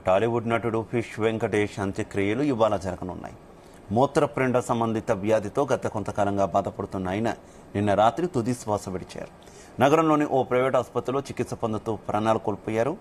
టాలీవుడ్ నటుడు ఫిష్ వెంకటేష్ అంత్యక్రియలు ఇవాళ జరగనున్నాయి. మూత్రపిండ సంబంధిత వ్యాధితో గత కొంతకాలంగా బాధపడుతున్న ఆయన నిన్న రాత్రి తుది శ్వాస విడిచారు. నగరంలోని ఓ ప్రైవేట్ ఆసుపత్రిలో చికిత్స పొందుతూ ప్రాణాలు కోల్పోయారు.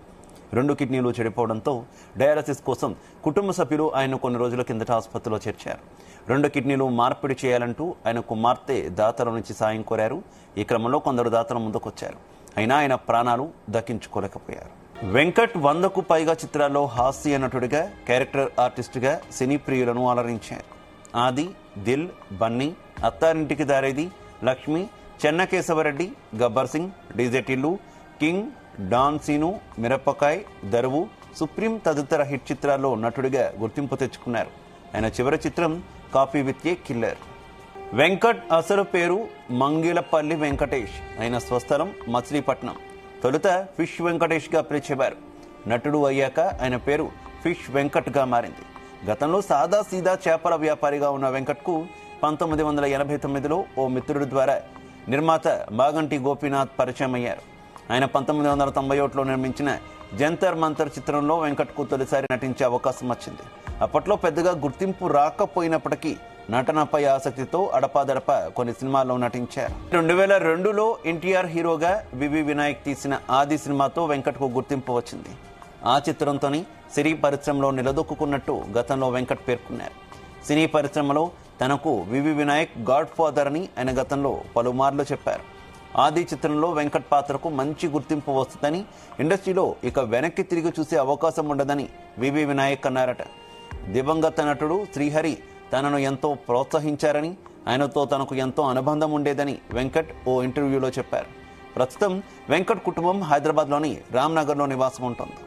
2 కిడ్నీలు చెడిపోవడంతో డయాలసిస్ కోసం కుటుంబ సభ్యులు ఆయన కొన్ని రోజుల కిందట ఆసుపత్రిలో చేర్చారు. 2 కిడ్నీలు మార్పిడి చేయాలంటూ ఆయన కుమార్తె దాతల నుంచి సాయం కోరారు. ఈ క్రమంలో కొందరు దాతలు ముందుకొచ్చారు. అయినా ఆయన ప్రాణాలు దక్కించుకోలేకపోయారు. వెంకట్ 100కు పైగా చిత్రాల్లో హాస్య నటుడిగా, క్యారెక్టర్ ఆర్టిస్టుగా సినీ ప్రియులను అలరించారు. ఆది, Dil, Bunny, Attarintiki Daredi, Lakshmi, Chennakesava Reddy, Gabbar Singh, DJ Tillu, King, Don Seenu, Mirapakay, Daruvu, Supreme తదితర హిట్ చిత్రాల్లో నటుడిగా గుర్తింపు తెచ్చుకున్నారు. ఆయన చివరి చిత్రం coffee with a killer. Venkat అసలు పేరు మంగిలపల్లి వెంకటేష్. ఆయన స్వస్థలం మచిలీపట్నం. తొలుత ఫిష్ వెంకటేష్గా పిలిచేవారు. నటుడు అయ్యాక ఆయన పేరు ఫిష్ వెంకట్గా మారింది. గతంలో సాదా సీదా చేపల వ్యాపారిగా ఉన్న వెంకట్కు 1989లో ఓ మిత్రుడి ద్వారా నిర్మాత బాగంటి గోపీనాథ్ పరిచయం అయ్యారు. ఆయన 1991లో నిర్మించిన జంతర్ మంతర్ చిత్రంలో వెంకట్కు తొలిసారి నటించే అవకాశం వచ్చింది. అప్పట్లో పెద్దగా గుర్తింపు రాకపోయినప్పటికీ నటనపై ఆసక్తితో అడపాదడపా కొన్ని సినిమాల్లో నటించారు. 2002లో ఎన్టీఆర్ హీరోగా వివి వినాయక్ తీసిన ఆది సినిమాతో వెంకట్కు గుర్తింపు వచ్చింది. ఆ చిత్రంతోని సినీ పరిశ్రమలో నిలదొక్కున్నట్టు గతంలో వెంకట్ పేర్కొన్నారు. సినీ పరిశ్రమలో తనకు వివి వినాయక్ గాడ్ ఫాదర్ అని ఆయన గతంలో పలుమార్లు చెప్పారు. ఆది చిత్రంలో వెంకట్ పాత్రకు మంచి గుర్తింపు వస్తుందని, ఇండస్ట్రీలో ఇక వెనక్కి తిరిగి చూసే అవకాశం ఉండదని వివి వినాయక్ అన్నారట. దివంగత నటుడు శ్రీహరి తనను ఎంతో ప్రోత్సహించారని, ఆయనతో తనకు ఎంతో అనుబంధం ఉండేదని వెంకట్ ఓ ఇంటర్వ్యూలో చెప్పారు. ప్రస్తుతం వెంకట్ కుటుంబం హైదరాబాద్లోని రామ్నగర్లో నివాసం ఉంటుంది.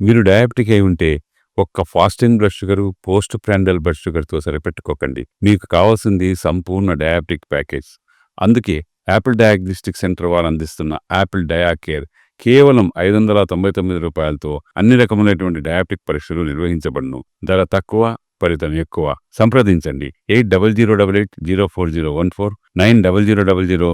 మీరు డయాబెటిక్ అయి ఉంటే ఒక్క fasting blood sugar, post prandial blood షుగర్తో సరిపెట్టుకోకండి. మీకు కావాల్సింది సంపూర్ణ డయాబెటిక్ ప్యాకేజ్. అందుకే యాపిల్ డయాగ్నోస్టిక్ సెంటర్ వారు అందిస్తున్న యాపిల్ డయా కేర్ కేవలం 599 రూపాయలతో అన్ని రకములైనటువంటి డయాబెటిక్ పరీక్షలు నిర్వహించబడును. ధర తక్కువ, ఫలితం ఎక్కువ. సంప్రదించండి 8008804014 9000009798.